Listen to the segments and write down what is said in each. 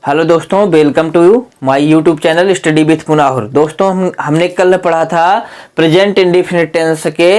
Hello दोस्तों, welcome to you my YouTube channel study with Munahur. दोस्तों हमने कल पढ़ा था प्रेजेंट इंडेफिनिट टेंस के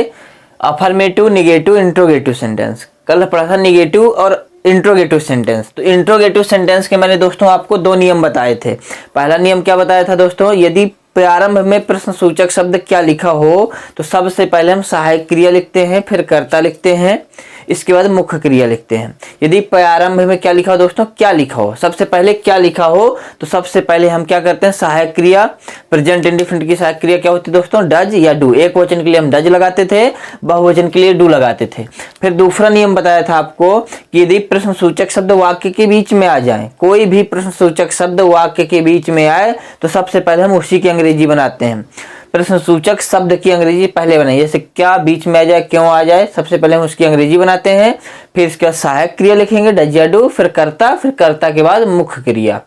अफर्मेटिव, निगेटिव, इंट्रोगेटिव सेंटेंस। कल पढ़ा था निगेटिव और इंट्रोगेटिव सेंटेंस। तो इंट्रोगेटिव सेंटेंस के मैंने दोस्तों आपको दो नियम बताए थे। पहला नियम क्या बताया था दोस्तों, यदि प्रारंभ में प्रश्नसूचक शब्द क्या लिखा हो तो सबसे पहले हम सहायक क्रिया लिखते हैं, फिर कर्ता लिखते हैं, इसके बाद मुख्य क्रिया लिखते हैं। यदि प्रारंभ में क्या लिखा हो दोस्तों, क्या लिखा हो, सबसे पहले क्या लिखा हो तो सबसे पहले हम क्या करते हैं, सहायक क्रिया। प्रेजेंट इंडेफिनिट की सहायक क्रिया क्या होती है दोस्तों, डज या डू। एक वचन के लिए हम डज लगाते थे, बहुवचन के लिए डू लगाते थे। फिर दूसरा नियम बताया था आपको कि यदि प्रश्नसूचक शब्द वाक्य के बीच में आ जाए, कोई भी प्रश्नसूचक शब्द वाक्य के बीच में आए तो सबसे पहले हम उसी की अंग्रेजी बनाते हैं। प्रश्नसूचक शब्द की अंग्रेजी पहले बनाइए, जैसे क्या बीच में आ जाए, क्यों आ जाए, सबसे पहले हम उसकी अंग्रेजी बनाते हैं। फिर इसके बाद सहायक क्रिया लिखेंगे डज या डू, फिर कर्ता के बाद मुख्य क्रिया।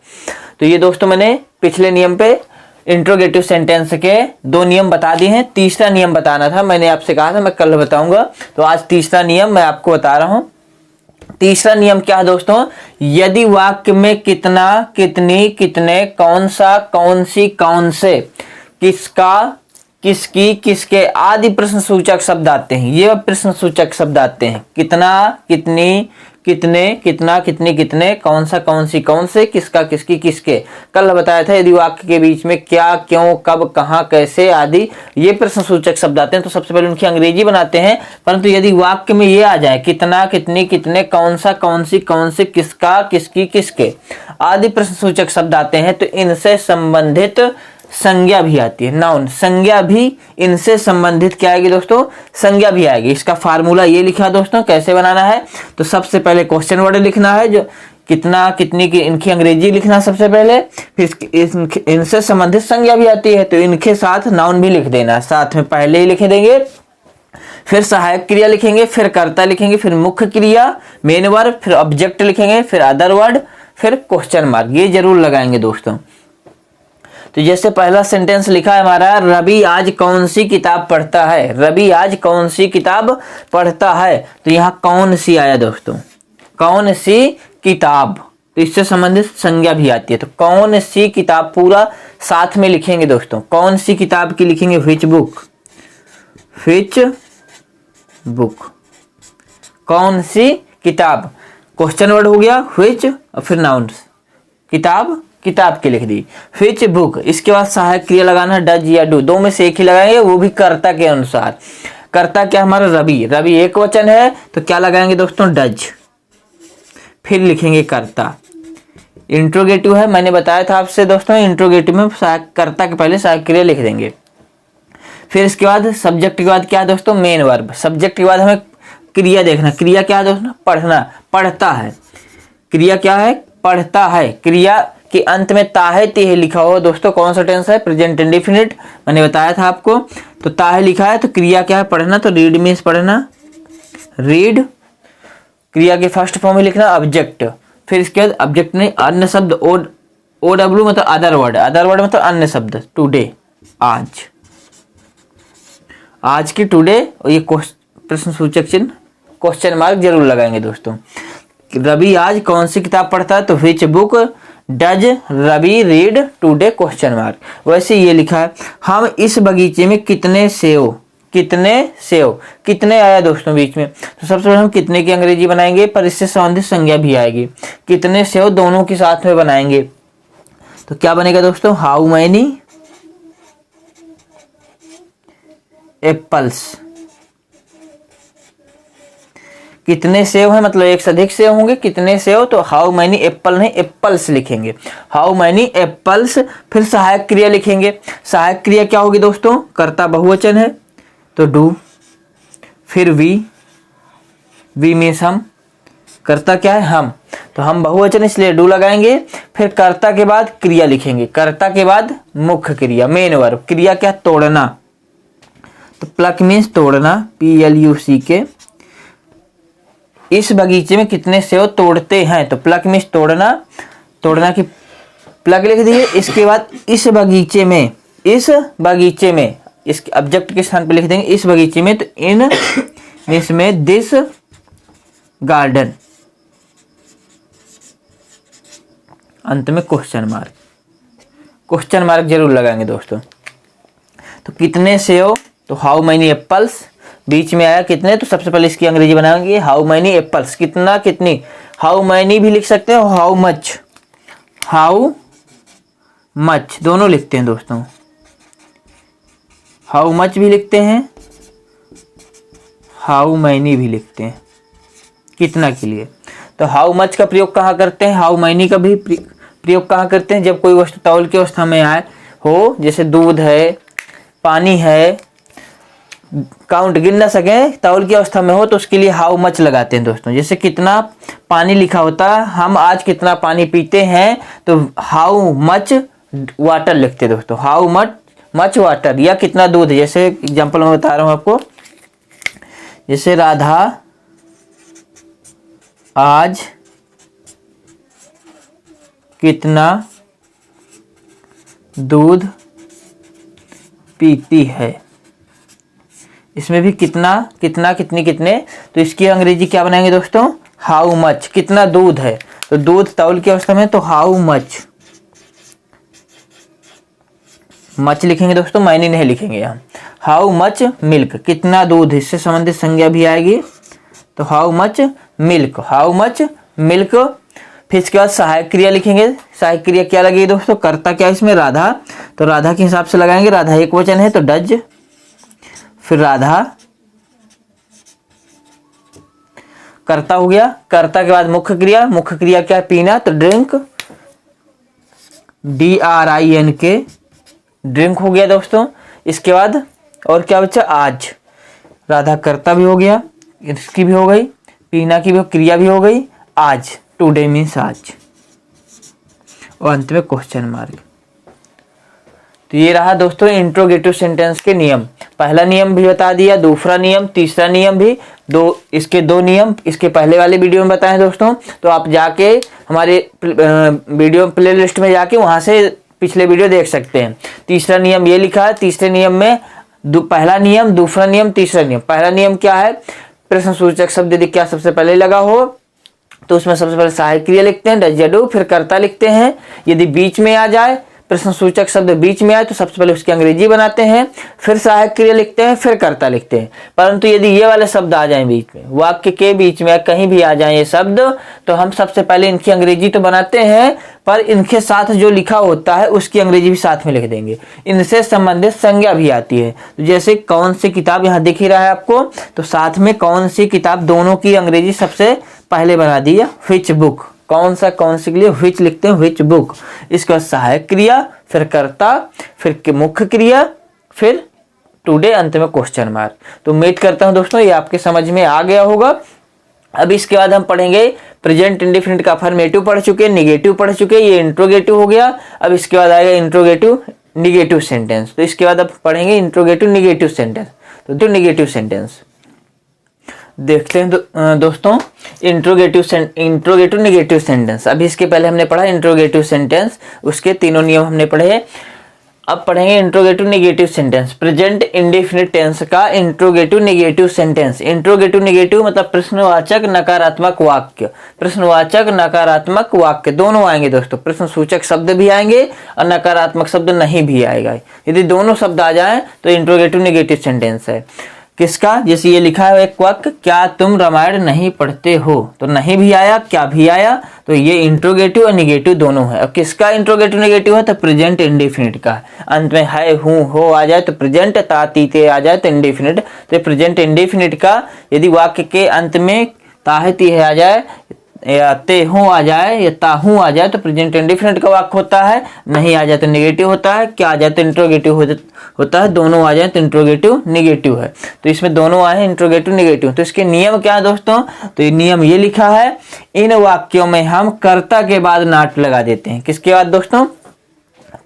तो ये दोस्तों मैंने पिछले नियम पे इंट्रोगेटिव सेंटेंस के दो नियम बता दिए हैं। तीसरा नियम बताना था, मैंने आपसे कहा था मैं कल बताऊंगा, तो आज तीसरा नियम मैं आपको बता रहा हूं। तीसरा नियम क्या है दोस्तों, यदि वाक्य में कितना, कितनी, कितने, कौन सा, कौन सी, कौन से, किसका, किसकी, किसके आदि प्रश्नसूचक शब्द आते हैं, ये प्रश्नसूचक शब्द आते हैं। कितना, कितनी, कितने, कितना, कितनी, कितने, कौन सा, कौन सी, कौन से, किसका, किसकी, किसके। कल बताया था यदि वाक्य के बीच में क्या, क्यों, कब, कहां, कैसे आदि ये प्रश्नसूचक शब्द आते हैं तो सबसे पहले उनकी अंग्रेजी बनाते हैं। परंतु यदि वाक्य में ये आ जाए कितना, कितनी, कितने, कौन सा, कौन सी, कौन से, किसका, किसकी, किसके आदि प्रश्नसूचक शब्द आते हैं तो इनसे संबंधित संज्ञा भी आती है, नाउन। संज्ञा भी इनसे संबंधित क्या आएगी दोस्तों, संज्ञा भी आएगी। इसका फार्मूला ये लिखा दोस्तों, कैसे बनाना है तो सबसे पहले क्वेश्चन वर्ड लिखना है, जो कितना, कितनी की इनकी अंग्रेजी लिखना सबसे पहले, फिर इनसे संबंधित संज्ञा भी आती है तो इनके साथ नाउन भी लिख देना, साथ में पहले ही लिख देंगे। फिर सहायक क्रिया लिखेंगे, फिर कर्ता लिखेंगे, फिर मुख्य क्रिया मेन वर्ब, फिर ऑब्जेक्ट लिखेंगे, फिर अदर वर्ड, फिर क्वेश्चन मार्क, ये जरूर लगाएंगे दोस्तों। तो जैसे पहला सेंटेंस लिखा है हमारा, रवि आज कौन सी किताब पढ़ता है। रवि आज कौन सी किताब पढ़ता है, तो यहाँ कौन सी आया दोस्तों, कौन सी किताब, तो इससे संबंधित संज्ञा भी आती है। तो कौन सी किताब पूरा साथ में लिखेंगे दोस्तों, कौन सी किताब की लिखेंगे, व्हिच बुक, व्हिच बुक, कौन सी किताब, क्वेश्चन वर्ड हो गया व्हिच और फिर नाउन, किताब, किताब की लिख दी, व्हिच बुक। इसके बाद सहायक क्रिया लगाना डज या डू, दो में से एक ही लगाएंगे, वो भी कर्ता के अनुसार। कर्ता क्या हमारा रवि, रवि एक वचन है तो क्या लगाएंगे दोस्तों, डज, फिर लिखेंगे कर्ता। इंट्रोगेटिव है, मैंने बताया था आपसे दोस्तों, इंट्रोगेटिव में कर्ता के पहले सहायक क्रिया लिख देंगे। फिर इसके बाद सब्जेक्ट के बाद क्या है दोस्तों, मेन वर्ब। सब्जेक्ट के बाद हमें क्रिया देखना, क्रिया क्या है दोस्तों, पढ़ना, पढ़ता है। क्रिया क्या है, पढ़ता है। क्रिया के अंत में ताहे तेहे लिखा हो दोस्तों, कौन सा टेंस है, प्रेजेंट इंडेफिनिट, मैंने बताया था आपको। तो ताहे लिखा है तो क्रिया क्या है, पढ़ना, तो रीड मीन्स पढ़ना, रीड। क्रिया के फर्स्ट फॉर्म में लिखना ऑब्जेक्ट, फिर इसके बाद ऑब्जेक्ट नहीं अन्य शब्द, ओ डब्ल्यू मतलब अदर वर्ड, अदर वर्ड मतलब अन्य शब्द, टुडे, आज, आज की टुडे, और ये प्रश्नसूचक चिन्ह क्वेश्चन मार्क जरूर लगाएंगे दोस्तों। रवि आज कौन सी किताब पढ़ता है, तो which book does Ravi read today, question mark. वैसे ये लिखा है, हम इस बगीचे में कितने सेव, कितने सेव, कितने आया दोस्तों बीच में, तो सबसे पहले हम कितने की अंग्रेजी बनाएंगे, पर इससे संबंधित संज्ञा भी आएगी। कितने सेव दोनों के साथ में बनाएंगे तो क्या बनेगा दोस्तों, हाउ मैनी एप्पल्स। कितने सेव है मतलब एक से अधिक सेव होंगे, कितने सेव, तो हाउ मैनी एप्पल नहीं एप्पल्स लिखेंगे, हाउ मैनी एप्पल्स। फिर सहायक क्रिया लिखेंगे, सहायक क्रिया क्या होगी दोस्तों, कर्ता बहुवचन है तो डू, फिर वी मीन्स हम, कर्ता क्या है हम, तो हम बहुवचन इसलिए डू लगाएंगे। फिर कर्ता के बाद क्रिया लिखेंगे, कर्ता के बाद मुख्य क्रिया मेन वर्ब। क्रिया क्या, तोड़ना, तो प्लक मीन्स तोड़ना, PLUCK। इस बगीचे में कितने सेव तोड़ते हैं, तो प्लक मीन्स तोड़ना, तोड़ना की प्लग लिख दिए। इसके बाद इस बगीचे में, इस बगीचे में, इस ऑब्जेक्ट के स्थान पे लिख देंगे इस बगीचे में, तो इन मीन्स में दिस गार्डन, अंत में क्वेश्चन मार्क जरूर लगाएंगे दोस्तों। तो कितने सेव, तो हाउ मैनी एप्पल्स, बीच में आया कितने, तो सबसे पहले इसकी अंग्रेजी बनाएंगे हाउ मैनी एप्पल्स, कितना कितनी, हाउ मैनी भी लिख सकते हैं, हाउ मच दोनों लिखते हैं दोस्तों, हाउ मच भी लिखते हैं, हाउ मैनी भी लिखते हैं कितना के लिए। तो हाउ मच का प्रयोग कहाँ करते हैं, हाउ मैनी का भी प्रयोग कहाँ करते हैं, जब कोई वस्तु तौल की अवस्था में आए हो, जैसे दूध है, पानी है, काउंट गिन ना सके, तौल की अवस्था में हो, तो उसके लिए हाउ मच लगाते हैं दोस्तों। जैसे कितना पानी लिखा होता है, हम आज कितना पानी पीते हैं, तो हाउ मच वाटर लिखते हैं दोस्तों, हाउ मच वाटर, या कितना दूध। जैसे एग्जांपल मैं बता रहा हूं आपको, जैसे राधा आज कितना दूध पीती है, इसमें भी कितना कितना कितनी कितने, तो इसकी अंग्रेजी क्या बनाएंगे दोस्तों, हाउ मच, कितना दूध है, तो दूध तौल की अवस्था में, तो हाउ मच लिखेंगे दोस्तों, मैनी नहीं लिखेंगे यहाँ। हाउ मच मिल्क, कितना दूध, इससे संबंधित संज्ञा भी आएगी, तो हाउ मच मिल्क, फिर इसके बाद सहायक क्रिया लिखेंगे। सहायक क्रिया क्या लगेगी दोस्तों, कर्ता क्या है इसमें, राधा, तो राधा के हिसाब से लगाएंगे, राधा एक वचन है तो डज, फिर राधा कर्ता हो गया, कर्ता के बाद मुख्य क्रिया क्या है, पीना, तो ड्रिंक, DRINK, ड्रिंक हो गया दोस्तों। इसके बाद और क्या बचा, आज, राधा कर्ता भी हो गया, इसकी भी हो गई, पीना की भी क्रिया भी हो गई, आज, टुडे मीन्स आज, और अंत में क्वेश्चन मार्क। तो ये रहा दोस्तों इंट्रोगेटिव सेंटेंस के नियम। पहला नियम भी बता दिया, दूसरा नियम, तीसरा नियम भी, इसके दो नियम इसके पहले वाले वीडियो में बताए दोस्तों। तो आप जाके हमारे वीडियो प्लेलिस्ट में जाके वहां से पिछले वीडियो देख सकते हैं। तीसरा नियम ये लिखा है, तीसरे नियम में पहला नियम, दूसरा नियम, तीसरा नियम। पहला नियम क्या है, प्रश्न सूचक शब्द यदि क्या सबसे पहले लगा हो तो उसमें सबसे पहले सहायक क्रिया लिखते हैं, डज या डू, फिर कर्ता लिखते हैं। यदि बीच में आ जाए, प्रश्न सूचक शब्द बीच में आए, तो सबसे पहले उसकी अंग्रेजी बनाते हैं, फिर सहायक क्रिया लिखते हैं, फिर कर्ता लिखते हैं। परंतु यदि ये वाले शब्द आ जाएं बीच में, वाक्य के बीच में कहीं भी आ जाएं ये शब्द, तो हम सबसे पहले इनकी अंग्रेजी तो बनाते हैं, पर इनके साथ जो लिखा होता है उसकी अंग्रेजी भी साथ में लिख देंगे। इनसे संबंधित संज्ञा भी आती है। तो जैसे कौन सी किताब यहाँ दिख ही रहा है आपको, तो साथ में कौन सी किताब, दोनों की अंग्रेजी सबसे पहले बना दी है, व्हिच बुक, कौन सी के लिए व्हिच लिखते हैं, व्हिच बुक। इसके बाद सहायक क्रिया, फिर कर्ता, फिर मुख्य क्रिया, फिर टुडे, अंत में क्वेश्चन मार्क। तो उम्मीद करता हूं दोस्तों ये आपके समझ में आ गया होगा। अब इसके बाद हम पढ़ेंगे प्रेजेंट इंडेफिनिट का अफर्मेटिव पढ़ चुके, निगेटिव पढ़ चुके, ये इंट्रोगेटिव हो गया। अब इसके बाद आएगा इंट्रोगेटिव निगेटिव सेंटेंस। तो इसके बाद अब पढ़ेंगे इंट्रोगेटिव निगेटिव सेंटेंस। तो निगेटिव सेंटेंस देखते हैं दोस्तों, इंट्रोगेटिव निगेटिव सेंटेंस। अभी इसके पहले हमने पढ़ा इंट्रोगेटिव सेंटेंस, उसके तीनों नियम हमने पढ़े। अब पढ़ेंगे interrogative negative sentence. Present indefinite tense का interrogative negative sentence. Interrogative negative मतलब प्रश्नवाचक नकारात्मक वाक्य, प्रश्नवाचक नकारात्मक वाक्य दोनों आएंगे दोस्तों। प्रश्न सूचक शब्द भी आएंगे और नकारात्मक शब्द नहीं भी आएगा। यदि दोनों शब्द आ जाएं तो इंट्रोगेटिव निगेटिव सेंटेंस है। किसका, जैसे ये लिखा है एक वाक्य, क्या तुम रामायण नहीं पढ़ते हो, तो नहीं भी आया, क्या भी आया, तो ये इंट्रोगेटिव और निगेटिव दोनों है। अब किसका इंट्रोगेटिव निगेटिव है, तो प्रेजेंट इंडेफिनिट का। अंत में है, हूं, हो आ जाए तो प्रेजेंट, ता, ती, ते आ जाए तो इंडेफिनिट। तो प्रेजेंट इंडेफिनिट का यदि वाक्य के अंत में ता है, ती है आ जाए, या ते हूं आ जाए, या ता हूं आ जाए तो प्रेजेंट इंडेफिनिट का वाक्य होता है। नहीं आ जाए तो निगेटिव होता है, क्या आ जाए तो इंट्रोगेटिव होता है, दोनों आ जाए तो इंट्रोगेटिव निगेटिव है। तो इसमें दोनों आए हैं इंट्रोगेटिव निगेटिव। तो इसके नियम क्या है दोस्तों, तो ये नियम ये लिखा है, इन वाक्यों में हम कर्ता के बाद नॉट लगा देते हैं। किसके बाद दोस्तों,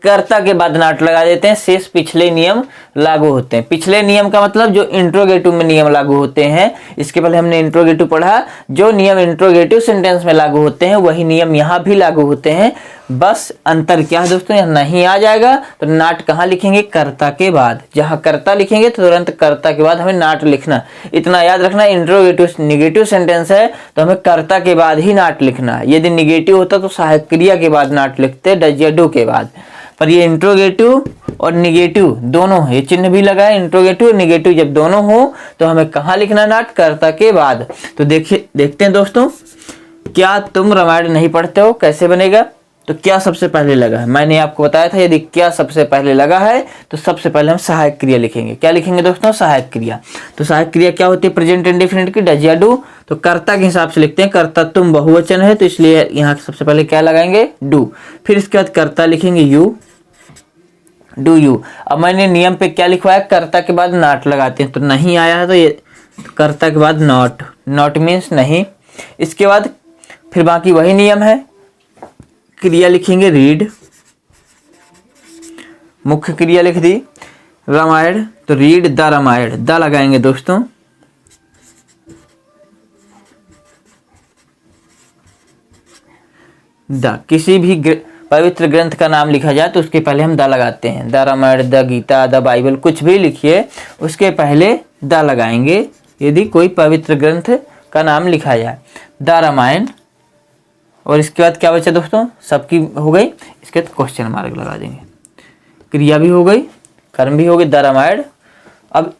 कर्ता के बाद नॉट लगा देते हैं, शेष पिछले नियम लागू होते हैं। पिछले नियम का मतलब जो इंट्रोगेटिव में नियम लागू होते हैं, इसके पहले हमने इंट्रोगेटिव पढ़ा, जो नियम इंट्रोगेटिव सेंटेंस में लागू होते हैं वही नियम यहाँ भी लागू होते हैं। बस अंतर क्या है दोस्तों, यहाँ नहीं आ जाएगा तो नॉट कहाँ लिखेंगे, कर्ता के बाद। जहाँ कर्ता लिखेंगे तो तुरंत कर्ता के बाद हमें नॉट लिखना। इतना याद रखना, इंट्रोगेटिव निगेटिव सेंटेंस है तो हमें कर्ता के बाद ही नॉट लिखना है। यदि निगेटिव होता तो सहायक क्रिया के बाद नॉट लिखते, डज या डू के बाद। पर ये इंट्रोगेटिव और निगेटिव दोनों है, ये चिन्ह भी लगा है, इंट्रोगेटिव और निगेटिव जब दोनों हो तो हमें कहाँ लिखना नॉट, कर्ता के बाद। तो देखते हैं दोस्तों, क्या तुम रामायण नहीं पढ़ते हो कैसे बनेगा। तो क्या सबसे पहले लगा है, मैंने आपको बताया था यदि क्या सबसे पहले लगा है तो सबसे पहले हम सहायक क्रिया लिखेंगे। क्या लिखेंगे दोस्तों, सहायक क्रिया। तो सहायक क्रिया क्या होती है, प्रेजेंट इंडेफिनिट की, डज या डू। तो कर्ता के हिसाब से लिखते हैं, कर्ता तुम बहुवचन है तो इसलिए यहाँ सबसे पहले क्या लगाएंगे, डू। फिर इसके बाद कर्ता लिखेंगे यू, डू यू। अब मैंने नियम पे क्या लिखवाया, कर्ता के बाद नॉट लगाते हैं, तो नहीं आया है तो ये कर्ता के बाद नॉट, नॉट मीन्स नहीं। इसके बाद फिर बाकी वही नियम है, क्रिया लिखेंगे रीड, मुख्य क्रिया लिख दी रामायण, तो रीड द रामायण, द लगाएंगे दोस्तों। द किसी भी पवित्र ग्रंथ का नाम लिखा जाए तो उसके पहले हम द लगाते हैं। The Ramayana, the Gita, the Bible, कुछ भी लिखिए उसके पहले द लगाएंगे यदि कोई पवित्र ग्रंथ का नाम लिखा जाए। द रामायण, और इसके बाद क्या बचा दोस्तों, सबकी हो गई, इसके बाद क्वेश्चन मार्क लगा देंगे। क्रिया भी हो गई, कर्म भी हो गई, द रामायण। अब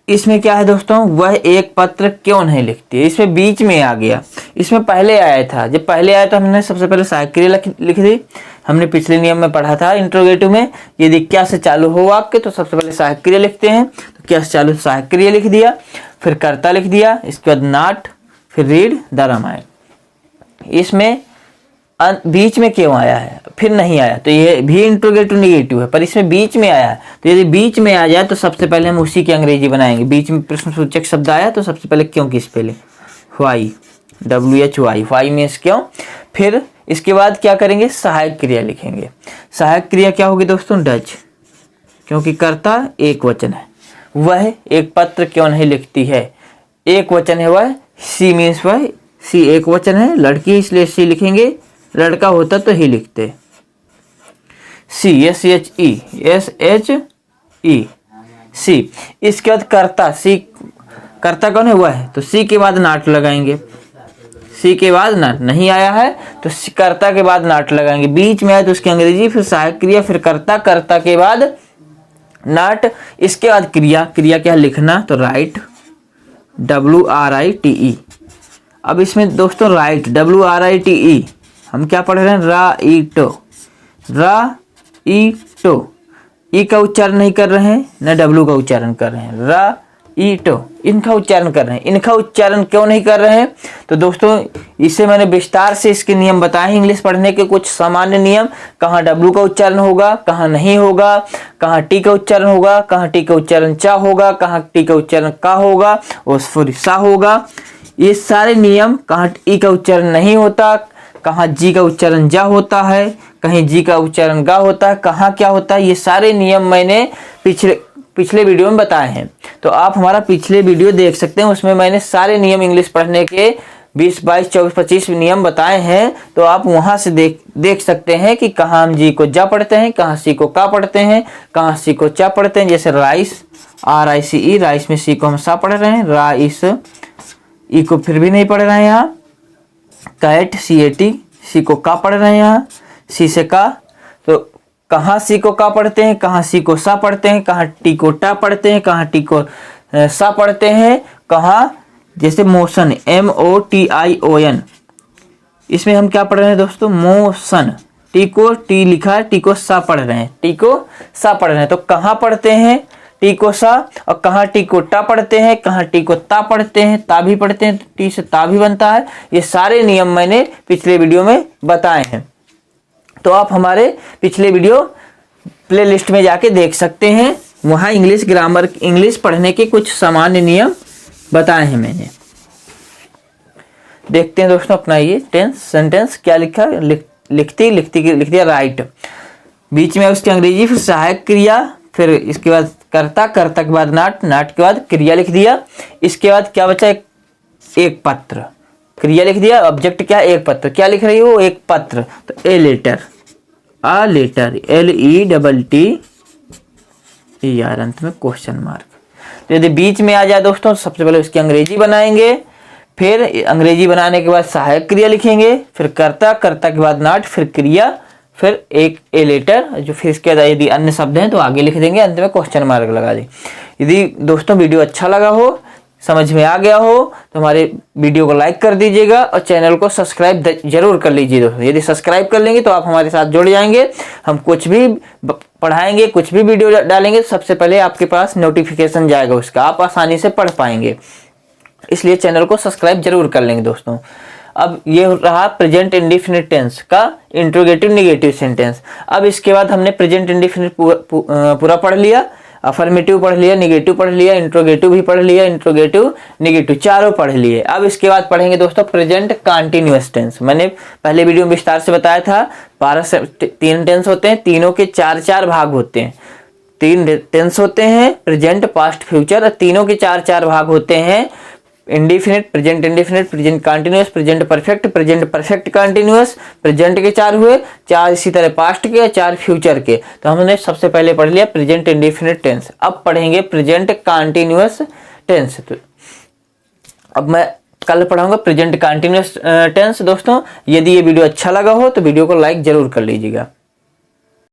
इसमें क्या है दोस्तों, वह एक पत्र क्यों नहीं लिखती है, इसमें बीच में आ गया, इसमें पहले आया था। जब पहले आया तो हमने सबसे पहले सहायक क्रिया लिख दी। हमने पिछले नियम में पढ़ा था इंट्रोगेटिव में, यदि क्या से चालू हो वाक्य तो सबसे पहले सहायक क्रिया लिखते हैं। तो क्या से चालू, सहायक क्रिया लिख दिया, फिर कर्ता लिख दिया, इसके बाद नॉट, फिर रीड द रामायण। इसमें बीच में क्यों आया है, फिर नहीं आया, तो ये भी इंट्रोगेटिव निगेटिव है, पर इसमें बीच में आया है। तो यदि बीच में आ जाए तो सबसे पहले हम उसी की अंग्रेजी बनाएंगे। बीच में प्रश्नसूचक शब्द आया तो सबसे पहले क्यों की spelling, why, WHY, why means क्यों। फिर इसके बाद क्या करेंगे, सहायक क्रिया लिखेंगे। सहायक क्रिया क्या होगी दोस्तों, डज, क्योंकि कर्ता एक वचन है। वह एक पत्र क्यों नहीं लिखती है, एक वचन है वह। सी मीन्स वह, सी एक वचन है, लड़की इसलिए सी लिखेंगे, लड़का होता तो ही लिखते। सी, SHE, सी। इसके बाद कर्ता, सी कर्ता कौन है, वह है, तो सी के बाद नॉट लगाएंगे। सी के बाद नॉट, नहीं आया है तो कर्ता के बाद नॉट लगाएंगे। बीच में आया तो उसकी अंग्रेजी, फिर सहायक क्रिया, फिर कर्ता, कर्ता के बाद नॉट। इसके बाद क्रिया, क्रिया क्या लिखना, तो राइट, WRITE। अब इसमें दोस्तों राइट, WRITE, हम क्या पढ़ रहे हैं, राइटो, राइटो, ई का उच्चारण नहीं कर रहे हैं, न डब्लू का उच्चारण कर रहे हैं, राइटो, इनका उच्चारण कर रहे हैं। इनका उच्चारण क्यों नहीं कर रहे हैं, तो दोस्तों इससे मैंने विस्तार से इसके नियम बताए हैं, इंग्लिश पढ़ने के कुछ सामान्य नियम, कहाँ डब्लू का उच्चारण होगा, कहाँ नहीं होगा, कहाँ टी का उच्चारण होगा, कहाँ टी का उच्चारण चा होगा, कहाँ टी का उच्चारण का होगा और फिर सा होगा। ये सारे नियम, कहाँ ई का उच्चारण नहीं होता, कहाँ जी का उच्चारण जा होता है, कहीं जी का उच्चारण गा होता है, कहाँ क्या होता है, ये सारे नियम मैंने पिछले वीडियो में बताए हैं। तो आप हमारा पिछले वीडियो देख सकते हैं, उसमें मैंने सारे नियम इंग्लिश पढ़ने के 20, 22, 24, 25 नियम बताए हैं। तो आप वहां से देख सकते हैं कि कहाँ हम जी को जा पढ़ते हैं, कहाँ सी को का पढ़ते हैं, कहाँ सी को चा पढ़ते हैं। जैसे राइस, RICE, राइस में सी को हम सा पढ़ रहे हैं, राइस, ई को फिर भी नहीं पढ़ रहे हैं यहाँ। कैट, CAT, सी को का पढ़ रहे हैं यहाँ, सी से का। तो कहाँ सी को का पढ़ते हैं, कहाँ सी को सा पढ़ते हैं, कहाँ टी को टा पढ़ते हैं, कहाँ टी को सा पढ़ते हैं, कहाँ जैसे मोशन, MOTION, इसमें हम क्या पढ़ रहे हैं दोस्तों, मोशन, टी को टी लिखा है, टी को सा पढ़ रहे हैं, टी को सा पढ़ रहे हैं। तो कहाँ पढ़ते हैं, टी को सा, और कहाँ टी को टा पढ़ते हैं, कहाँ टी को ता पढ़ते हैं, ता भी पढ़ते हैं, टी से ता भी बनता है। ये सारे नियम मैंने पिछले वीडियो में बताए हैं। तो आप हमारे पिछले वीडियो प्लेलिस्ट में जाके देख सकते हैं, वहाँ इंग्लिश ग्रामर, इंग्लिश पढ़ने के कुछ सामान्य नियम बताए हैं मैंने। देखते हैं दोस्तों अपना ये टेंस सेंटेंस क्या लिखा, लिख दिया राइट। बीच में उसकी अंग्रेजी, फिर सहायक क्रिया, फिर इसके बाद कर्ता, कर्ता के बाद नाट, नाट के बाद क्रिया लिख दिया। इसके बाद क्या बचा, एक पत्र, क्रिया लिख दिया, ऑब्जेक्ट क्या है, एक पत्र। क्या लिख रही हो, एक पत्र, तो a letter, a letter, LETTER, अंत में क्वेश्चन मार्क। तो यदि बीच में आ जाए दोस्तों, तो सबसे पहले उसकी अंग्रेजी बनाएंगे, फिर अंग्रेजी बनाने के बाद सहायक क्रिया लिखेंगे, फिर कर्ता, कर्ता के बाद नाट, फिर क्रिया, फिर एक ए लेटर, जो फिर इसके बाद यदि अन्य शब्द हैं तो आगे लिख देंगे, अंत में क्वेश्चन मार्क लगा दें। यदि दोस्तों वीडियो अच्छा लगा हो, समझ में आ गया हो, तो हमारे वीडियो को लाइक कर दीजिएगा और चैनल को सब्सक्राइब जरूर कर लीजिए दोस्तों। यदि सब्सक्राइब कर लेंगे तो आप हमारे साथ जुड़ जाएंगे। हम कुछ भी पढ़ाएंगे, कुछ भी वीडियो डालेंगे, सबसे पहले आपके पास नोटिफिकेशन जाएगा उसका, आप आसानी से पढ़ पाएंगे। इसलिए चैनल को सब्सक्राइब जरूर कर लेंगे दोस्तों। अब ये रहा प्रेजेंट इंडेफिनिट टेंस का इंट्रोगेटिव निगेटिव सेंटेंस। अब इसके बाद हमने प्रेजेंट इंडेफिनिट पूरा पढ़ लिया, अफर्मेटिव पढ़ लिया, निगेटिव पढ़ लिया, इंट्रोगेटिव भी पढ़ लिया, इंट्रोगेटिव निगेटिव चारों पढ़ लिए। अब इसके बाद पढ़ेंगे दोस्तों प्रेजेंट कंटीन्यूअस टेंस। मैंने पहले वीडियो में विस्तार से बताया था, 3 टेंस होते हैं, तीनों के 4 भाग होते हैं। 3 टेंस होते हैं, प्रेजेंट, पास्ट, फ्यूचर, और तीनों के 4 भाग होते हैं। Indefinite, present indefinite, present continuous, present perfect continuous, present के 4 हुए, 4 इसी तरह पास्ट के, 4 फ्यूचर के। तो हमने सबसे पहले पढ़ लिया प्रेजेंट इंडेफिनिट टेंस। अब पढ़ेंगे प्रेजेंट कंटीन्यूअस टेंस। तो अब मैं कल पढ़ाऊंगा प्रेजेंट कंटीन्यूअस टेंस दोस्तों। यदि ये वीडियो अच्छा लगा हो तो वीडियो को लाइक जरूर कर लीजिएगा।